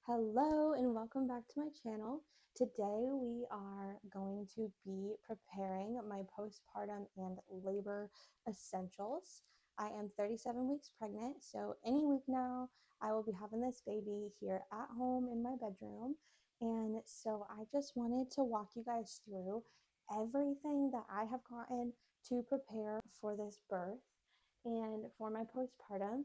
Hello and welcome back to my channel. Today we are going to be preparing my postpartum and labor essentials. I am 37 weeks pregnant, so any week now I will be having this baby here at home in my bedroom. And so I just wanted to walk you guys through everything that I have gotten to prepare for this birth and for my postpartum.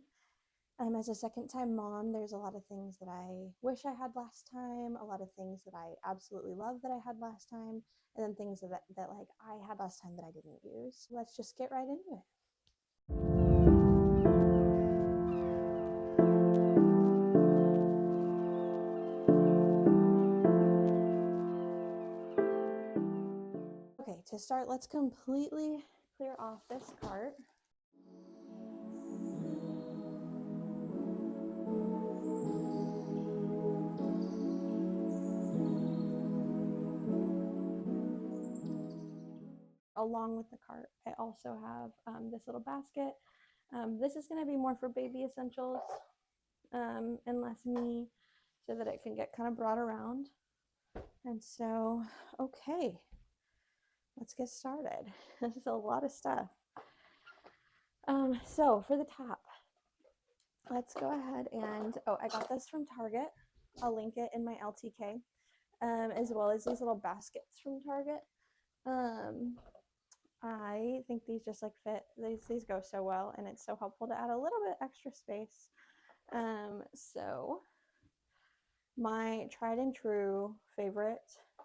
As a second time mom, there's a lot of things that I wish I had last time, a lot of things that I absolutely love that I had last time, and then things that like I had last time that I didn't use. Let's just get right into it. Okay, to start, let's completely clear off this cart. Along with the cart, I also have this little basket. This is going to be more for baby essentials and less me, so that it can get kind of brought around. And so, okay, let's get started. This is a lot of stuff. So for the top, let's go ahead and, I got this from Target. I'll link it in my LTK, as well as these little baskets from Target. I think these just like fit, these go so well, and it's so helpful to add a little bit extra space. So my tried and true favorite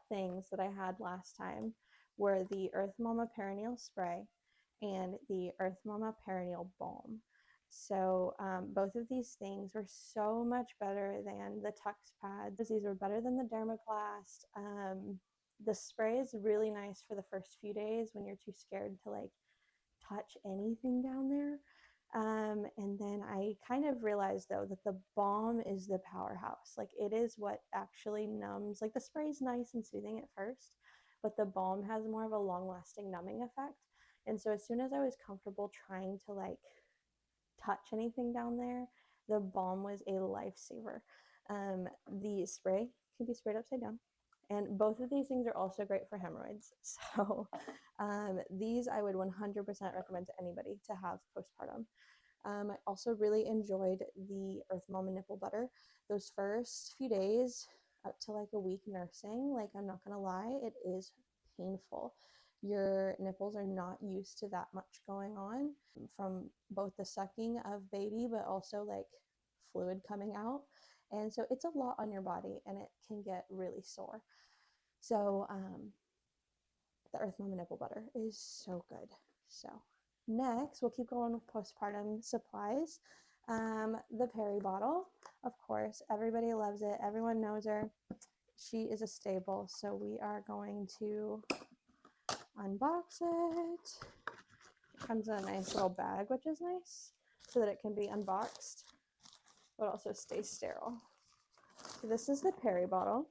things that I had last time were the Earth Mama perineal spray and the Earth Mama perineal balm. So both of these things were so much better than the Tux pads. These were better than the Dermaplast. The spray is really nice for the first few days when you're too scared to like touch anything down there. And then I kind of realized though that the balm is the powerhouse. Like it is what actually numbs. Like the spray is nice and soothing at first, but the balm has more of a long lasting numbing effect. And so as soon as I was comfortable trying to like touch anything down there, the balm was a lifesaver. The spray can be sprayed upside down. And both of these things are also great for hemorrhoids. So these I would 100% recommend to anybody to have postpartum. I also really enjoyed the Earth Mama nipple butter. Those first few days up to like a week nursing, like I'm not gonna lie, it is painful. Your nipples are not used to that much going on from both the sucking of baby, but also like fluid coming out. And so it's a lot on your body and it can get really sore. So the Earth Mama nipple butter is so good. So next, we'll keep going with postpartum supplies. The Peri bottle, of course, everybody loves it. Everyone knows her. She is a staple. So we are going to unbox it. It comes in a nice little bag, which is nice, so that it can be unboxed, but also stay sterile. So this is the Peri bottle.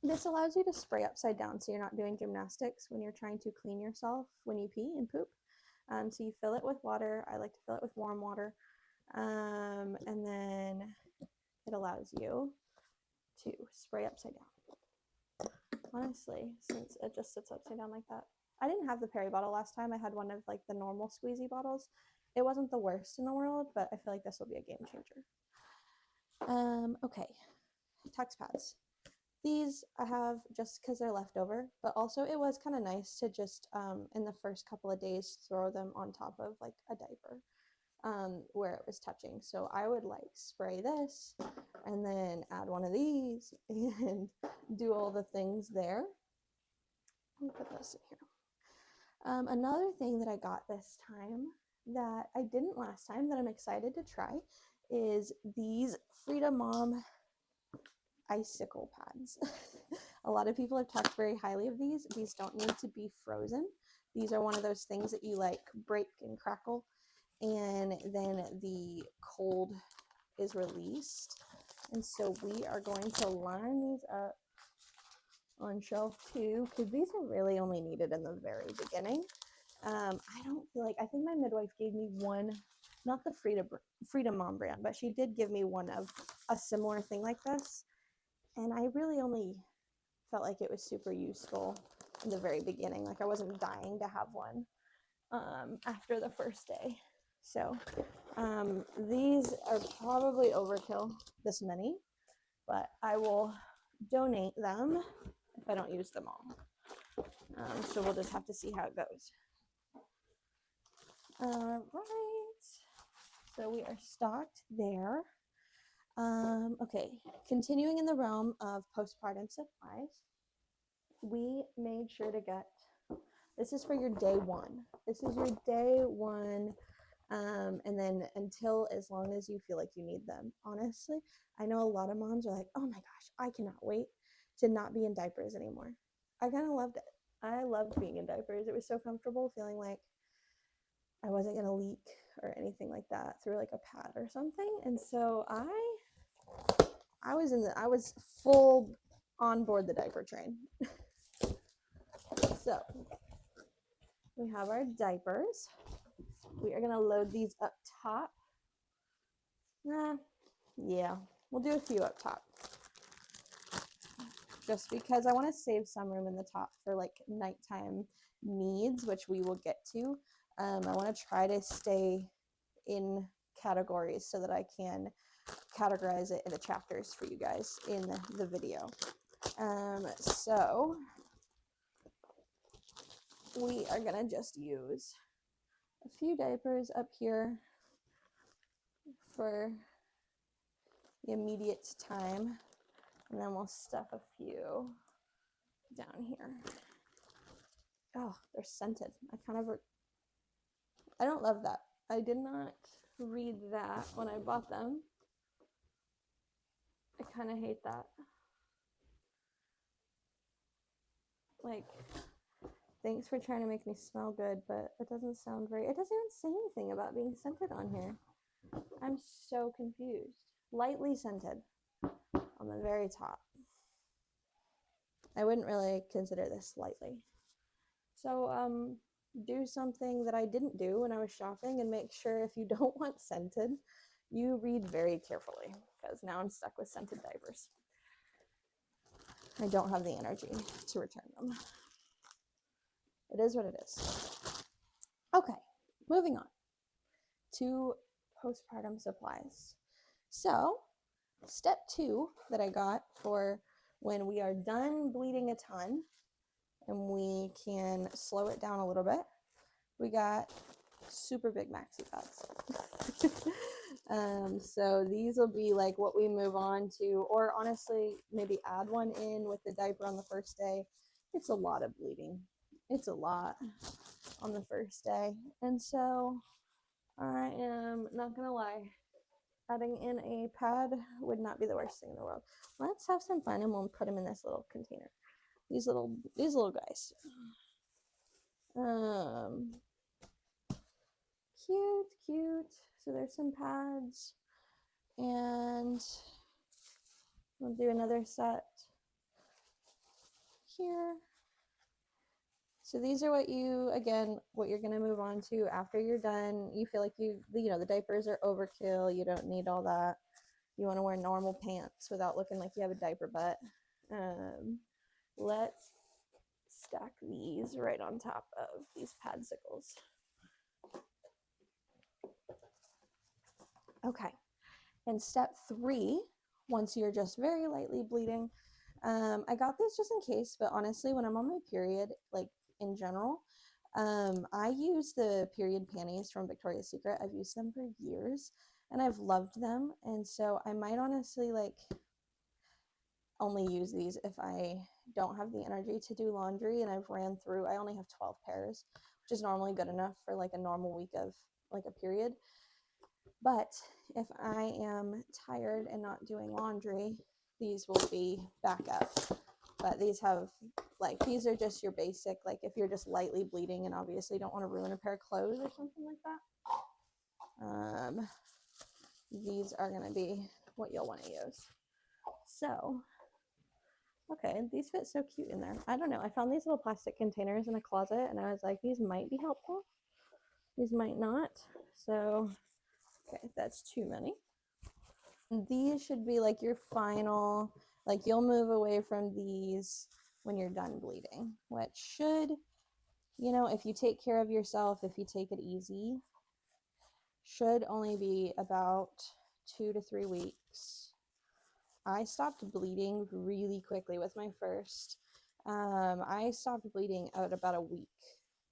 This allows you to spray upside down so you're not doing gymnastics when you're trying to clean yourself when you pee and poop. So you fill it with water. I like to fill it with warm water. And then it allows you to spray upside down. Honestly, since it just sits upside down like that. I didn't have the Peri bottle last time. I had one of like the normal squeezy bottles. It wasn't the worst in the world, but I feel like this will be a game changer. Okay, Tux pads. These I have just because they're leftover, but also it was kind of nice to just in the first couple of days throw them on top of like a diaper where it was touching. So I would like spray this and then add one of these and do all the things there. Let me put this in here. Another thing that I got this time that I didn't last time that I'm excited to try is these Freedom Mom icicle pads. A lot of people have talked very highly of these. These don't need to be frozen. These are one of those things that you like break and crackle, and then the cold is released. And so we are going to line these up on shelf 2 because these are really only needed in the very beginning. I don't feel like, I think my midwife gave me one, not the Freedom Mom brand, but she did give me one of a similar thing like this, and I really only felt like it was super useful in the very beginning. Like I wasn't dying to have one after the first day. So these are probably overkill, this many, but I will donate them if I don't use them all. So we'll just have to see how it goes. All right, so we are stocked there. Okay, continuing in the realm of postpartum supplies, we made sure to get, this is for your day one. This is your day one, and then until as long as you feel like you need them. Honestly, I know a lot of moms are like, oh my gosh, I cannot wait to not be in diapers anymore. I kind of loved it. I loved being in diapers. It was so comfortable, feeling like I wasn't going to leak or anything like that through like a pad or something. And so I was full on board the diaper train. So we have our diapers. We are going to load these up top. Yeah, we'll do a few up top. Just because I want to save some room in the top for like nighttime needs, which we will get to. I want to try to stay in categories so that I can categorize it into chapters for you guys in the video. So we are gonna just use a few diapers up here for the immediate time, and then we'll stuff a few down here. Oh, they're scented. I don't love that. I did not read that when I bought them. I kind of hate that. Like, thanks for trying to make me smell good, but it doesn't sound very, it doesn't even say anything about being scented on here. I'm so confused. Lightly scented on the very top. I wouldn't really consider this lightly. So do something that I didn't do when I was shopping and make sure if you don't want scented, you read very carefully, because now I'm stuck with scented diapers. I don't have the energy to return them. It is what it is. Okay, moving on to postpartum supplies. So step 2 that I got for when we are done bleeding a ton and we can slow it down a little bit, we got super big maxi pads. So these will be like what we move on to, or honestly, maybe add one in with the diaper on the first day. It's a lot of bleeding. It's a lot on the first day. And so I am not gonna lie, adding in a pad would not be the worst thing in the world. Let's have some fun and we'll put them in this little container. These little guys. Cute. So there's some pads, and we'll do another set here. So these are what you're gonna move on to after you're done. You feel like the diapers are overkill. You don't need all that. You want to wear normal pants without looking like you have a diaper butt. Let's stack these right on top of these padsicles. Okay, and step 3, once you're just very lightly bleeding, I got this just in case, but honestly, when I'm on my period, like in general, I use the period panties from Victoria's Secret. I've used them for years and I've loved them, and so I might honestly like only use these if I don't have the energy to do laundry and I've ran through, I only have 12 pairs, which is normally good enough for like a normal week of like a period. But if I am tired and not doing laundry, these will be backup. But these have, like, these are just your basic, like if you're just lightly bleeding and obviously don't want to ruin a pair of clothes or something like that. These are going to be what you'll want to use. So, okay, these fit so cute in there. I don't know. I found these little plastic containers in a closet and I was like, these might be helpful. These might not. So, okay, that's too many. These should be like your final, like you'll move away from these when you're done bleeding, which should, you know, if you take care of yourself, if you take it easy, should only be about 2 to 3 weeks. I stopped bleeding really quickly with my first. I stopped bleeding at about a week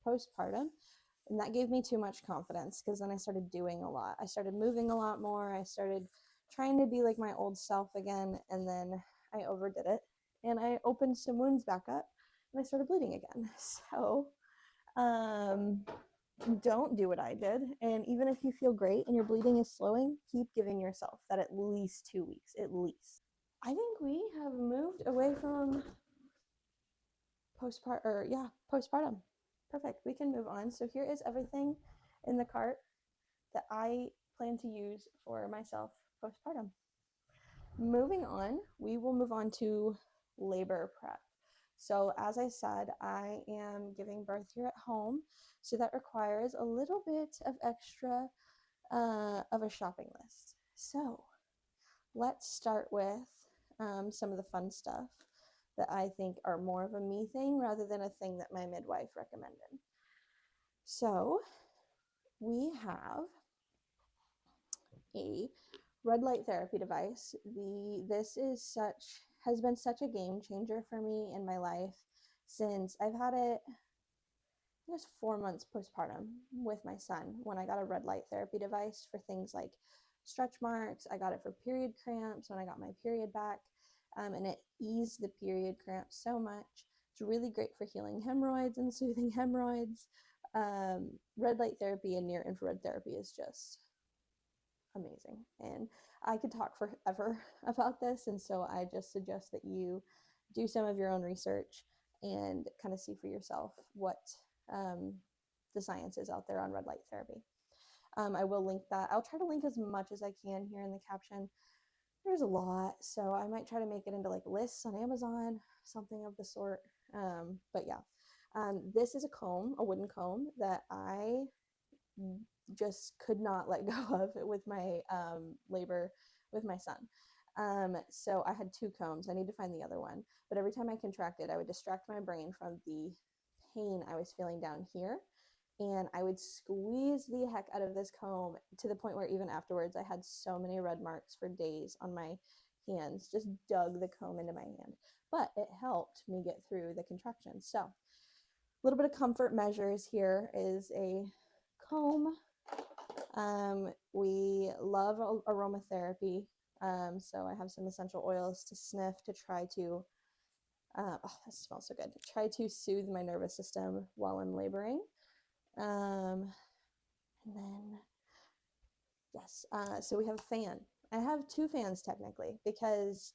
postpartum, and that gave me too much confidence because then I started doing a lot. I started moving a lot more. I started trying to be like my old self again, and then I overdid it and I opened some wounds back up and I started bleeding again. So, um, don't do what I did. And even if you feel great and your bleeding is slowing, keep giving yourself that at least 2 weeks, at least. I think we have moved away from postpartum. Perfect. We can move on. So here is everything in the cart that I plan to use for myself postpartum. Moving on, we will move on to labor prep. So, as I said, I am giving birth here at home. So, that requires a little bit of extra of a shopping list. So, let's start with some of the fun stuff that I think are more of a me thing rather than a thing that my midwife recommended. So, we have a red light therapy device. This is has been such a game changer for me in my life since I've had it just 4 months postpartum with my son when I got a red light therapy device for things like stretch marks. I got it for period cramps when I got my period back, and it eased the period cramps so much. It's really great for healing hemorrhoids and soothing hemorrhoids. Red light therapy and near infrared therapy is just amazing. And I could talk forever about this. And so I just suggest that you do some of your own research and kind of see for yourself what the science is out there on red light therapy. I will link that. I'll try to link as much as I can here in the caption. There's a lot, so I might try to make it into like lists on Amazon, something of the sort. But yeah, this is a comb, a wooden comb that I just could not let go of with my labor with my son. So I had two combs. I need to find the other one. But every time I contracted, I would distract my brain from the pain I was feeling down here. And I would squeeze the heck out of this comb to the point where even afterwards, I had so many red marks for days on my hands, just dug the comb into my hand. But it helped me get through the contractions. So a little bit of comfort measures here is a comb. We love aromatherapy. So I have some essential oils to sniff to try to, oh, that smells so good. Try to soothe my nervous system while I'm laboring. And then, yes, so we have a fan. I have two fans technically because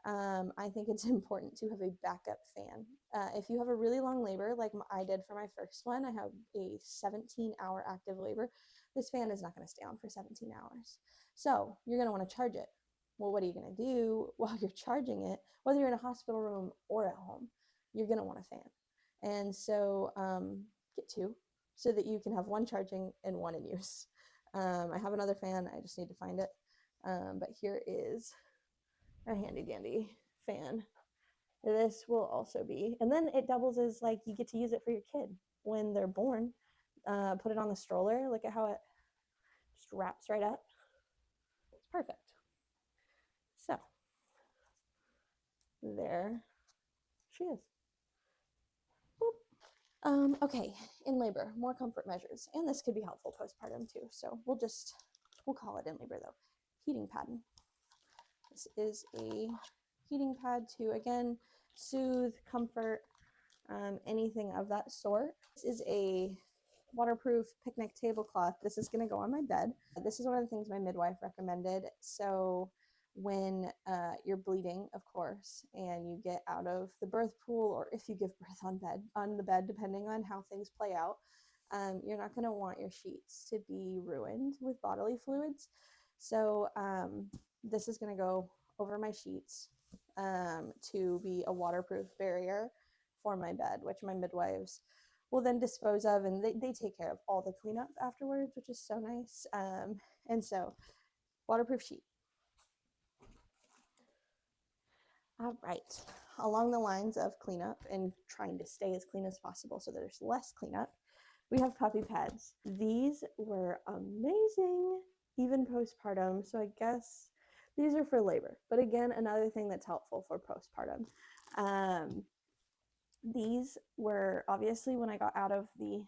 I think it's important to have a backup fan. If you have a really long labor, like I did for my first one, I have a 17-hour active labor. This fan is not going to stay on for 17 hours. So you're going to want to charge it. Well, what are you going to do while you're charging it? Whether you're in a hospital room or at home, you're going to want a fan. And so get two so that you can have one charging and one in use. I have another fan. I just need to find it. But here is a handy dandy fan. This will also be, and then it doubles as like you get to use it for your kid when they're born. Put it on the stroller. Look at how it just wraps right up. It's perfect. So there she is. Okay, in labor, more comfort measures, and this could be helpful postpartum too. So we'll call it in labor though. Heating pad. This is a heating pad to again soothe, comfort, anything of that sort. This is a waterproof picnic tablecloth. This is going to go on my bed. This is one of the things my midwife recommended. So when you're bleeding, of course, and you get out of the birth pool, or if you give birth on the bed, depending on how things play out, you're not going to want your sheets to be ruined with bodily fluids. So this is going to go over my sheets to be a waterproof barrier for my bed, which my midwives will then dispose of, and they take care of all the cleanup afterwards, which is so nice. And so waterproof sheet. All right. Along the lines of cleanup and trying to stay as clean as possible so there's less cleanup, we have puppy pads. These were amazing, even postpartum. So I guess these are for labor. But again, another thing that's helpful for postpartum. These were obviously when I got out of the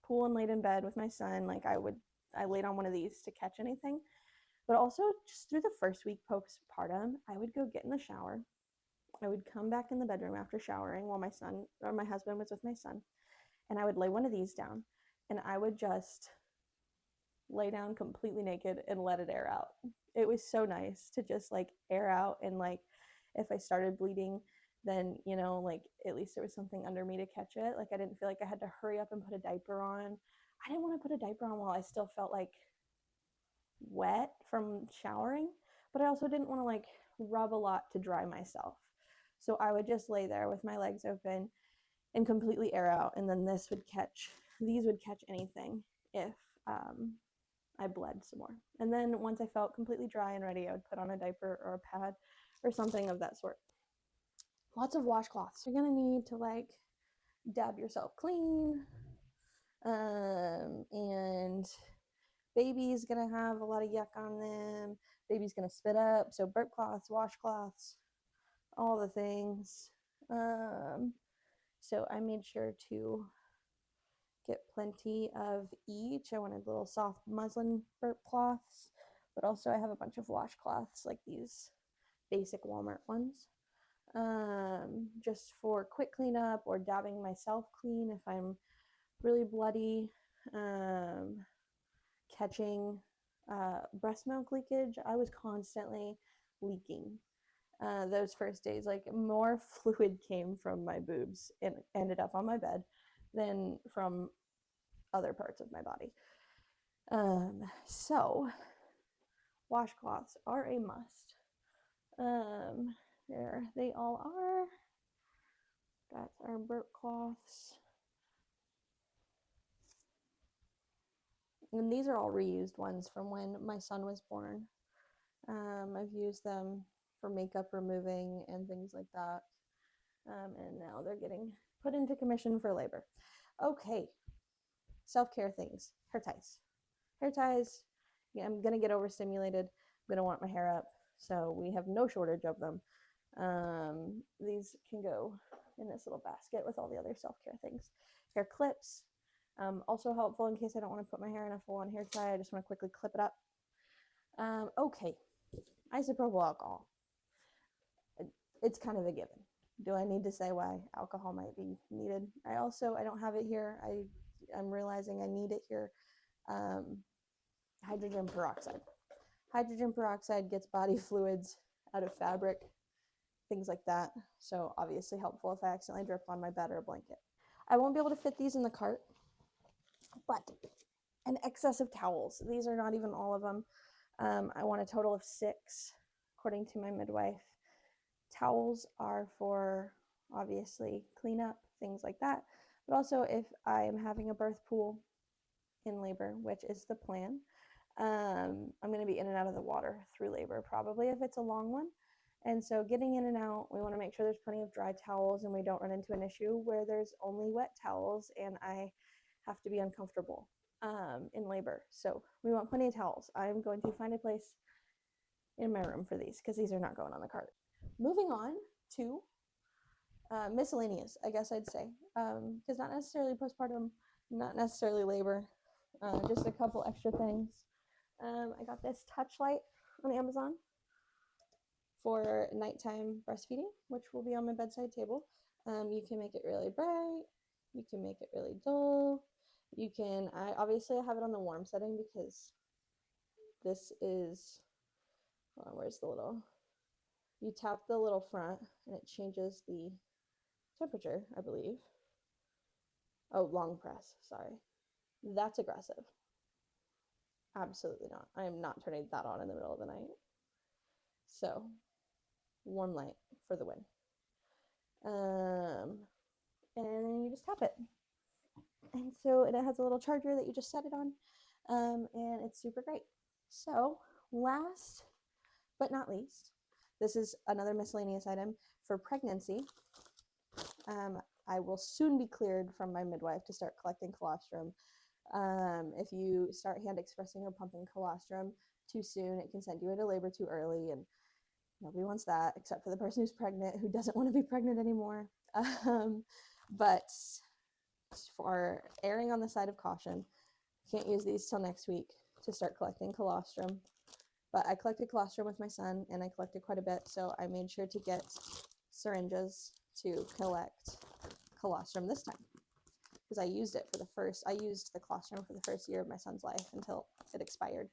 pool and laid in bed with my son, like I laid on one of these to catch anything. But also just through the first week postpartum, I would go get in the shower. I would come back in the bedroom after showering while my son or my husband was with my son, and I would lay one of these down, and I would just lay down completely naked and let it air out. It was so nice to just like air out, and like if I started bleeding, then like at least there was something under me to catch it. Like I didn't feel like I had to hurry up and put a diaper on. I didn't want to put a diaper on while I still felt like wet from showering, but I also didn't want to like rub a lot to dry myself. So I would just lay there with my legs open and completely air out, and then these would catch anything if I bled some more. And then once I felt completely dry and ready, I would put on a diaper or a pad or something of that sort. Lots of washcloths. You're gonna need to like dab yourself clean, and baby's gonna have a lot of yuck on them. Baby's gonna spit up, so burp cloths, washcloths, all the things. So I made sure to get plenty of each. I wanted little soft muslin burp cloths, but also I have a bunch of washcloths like these basic Walmart ones, just for quick cleanup or dabbing myself clean if I'm really bloody. Catching breast milk leakage. I was constantly leaking those first days. Like more fluid came from my boobs and ended up on my bed than from other parts of my body. So washcloths are a must. There they all are. That's our burp cloths. And these are all reused ones from when my son was born. I've used them for makeup removing and things like that. And now they're getting put into commission for labor. Okay, self-care things. Hair ties. Hair ties, yeah, I'm gonna get overstimulated. I'm gonna want my hair up. So we have no shortage of them. These can go in this little basket with all the other self-care things. Hair clips, also helpful in case I don't want to put my hair in a full-on hair tie. I just want to quickly clip it up. Okay, isopropyl alcohol. It's kind of a given. Do I need to say why alcohol might be needed? I don't have it here. I'm realizing I need it here. Hydrogen peroxide. Hydrogen peroxide gets body fluids out of fabric, things like that. So obviously helpful if I accidentally drip on my bed or a blanket. I won't be able to fit these in the cart, but an excess of towels. These are not even all of them. I want a total of 6, according to my midwife. Towels are for obviously cleanup, things like that, but also if I am having a birth pool in labor, which is the plan. I'm going to be in and out of the water through labor, probably if it's a long one. And so getting in and out, we want to make sure there's plenty of dry towels and we don't run into an issue where there's only wet towels and I have to be uncomfortable in labor. So we want plenty of towels. I'm going to find a place in my room for these because these are not going on the cart. Moving on to miscellaneous, I guess I'd say, because not necessarily postpartum, not necessarily labor, just a couple extra things. I got this touch light on Amazon for nighttime breastfeeding, which will be on my bedside table. You can make it really bright. You can make it really dull. Obviously I have it on the warm setting because this is, where's the little, you tap the little front and it changes the temperature, I believe. Oh, long press, sorry. That's aggressive. Absolutely not. I am not turning that on in the middle of the night. So, warm light for the win. And then you just tap it. And so it has a little charger that you just set it on, and it's super great. So, last but not least, This is another miscellaneous item for pregnancy. I will soon be cleared from my midwife to start collecting colostrum. If you start hand expressing or pumping colostrum too soon, it can send you into labor too early, and nobody wants that except for the person who's pregnant who doesn't want to be pregnant anymore. But for erring on the side of caution, can't use these till next week to start collecting colostrum. But I collected colostrum with my son, and I collected quite a bit, so I made sure to get syringes to collect colostrum this time, because I used the colostrum for the first year of my son's life until it expired.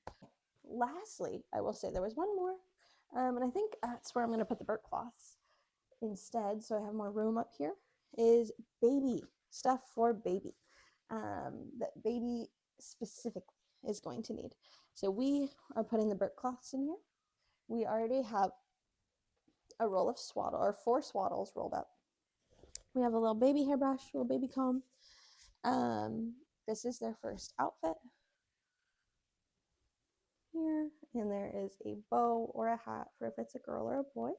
Lastly, I will say there was one more, and I think that's where I'm going to put the burp cloths instead, so I have more room up here, is baby stuff for baby, that baby specifically is going to need. So we are putting the burp cloths in here. We already have a roll of swaddle, or 4 swaddles rolled up. We have a little baby hairbrush, a little baby comb. This is their first outfit here, and there is a bow or a hat for if it's a girl or a boy.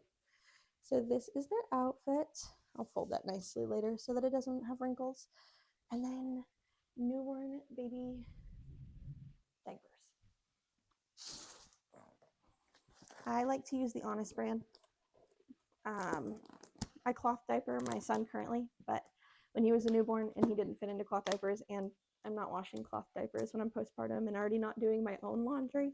So this is their outfit. I'll fold that nicely later so that it doesn't have wrinkles. And then newborn baby diapers. I like to use the Honest brand. I cloth diaper my son currently, but when he was a newborn and he didn't fit into cloth diapers, and I'm not washing cloth diapers when I'm postpartum and already not doing my own laundry,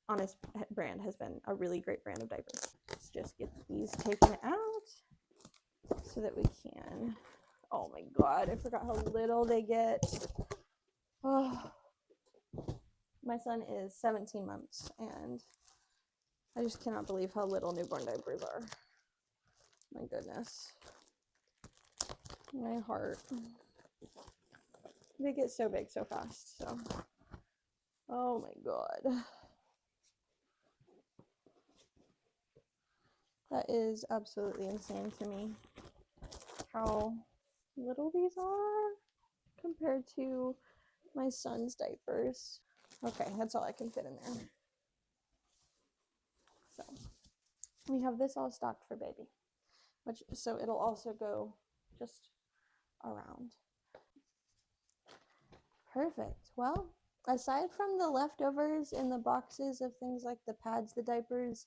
Honest brand has been a really great brand of diapers. Let's just get these taken out so that we can. Oh my god, I forgot how little they get. Oh, my son is 17 months, and I just cannot believe how little newborn diapers are. My goodness. My heart. They get so big so fast, so. Oh my god. That is absolutely insane to me. How little these are compared to my son's diapers. Okay, that's all I can fit in there. So we have this all stocked for baby, so it'll also go just around. Perfect. Well, aside from the leftovers in the boxes of things like the pads, the diapers,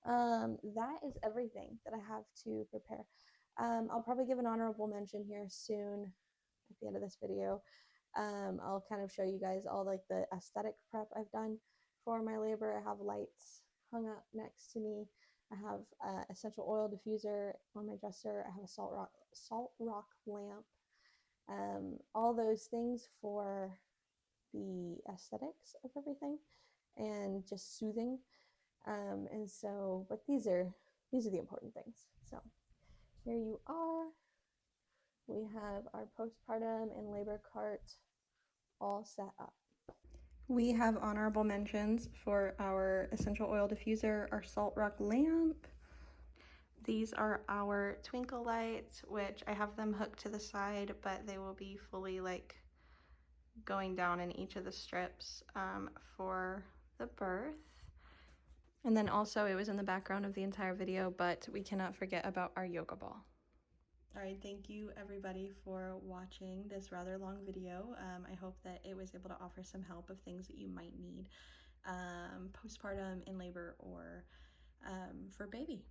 that is everything that I have to prepare. I'll probably give an honorable mention here soon at the end of this video. I'll kind of show you guys all like the aesthetic prep I've done for my labor. I have lights hung up next to me. I have essential oil diffuser on my dresser. I have a salt rock lamp. All those things for the aesthetics of everything and just soothing. And so, but these are the important things. So here you are. We have our postpartum and labor cart all set up. We have honorable mentions for our essential oil diffuser, our salt rock lamp. These are our twinkle lights, which I have them hooked to the side, but they will be fully like going down in each of the strips for the birth. And then also it was in the background of the entire video, but we cannot forget about our yoga ball. All right, thank you everybody for watching this rather long video. I hope that it was able to offer some help of things that you might need postpartum, in labor, or for baby.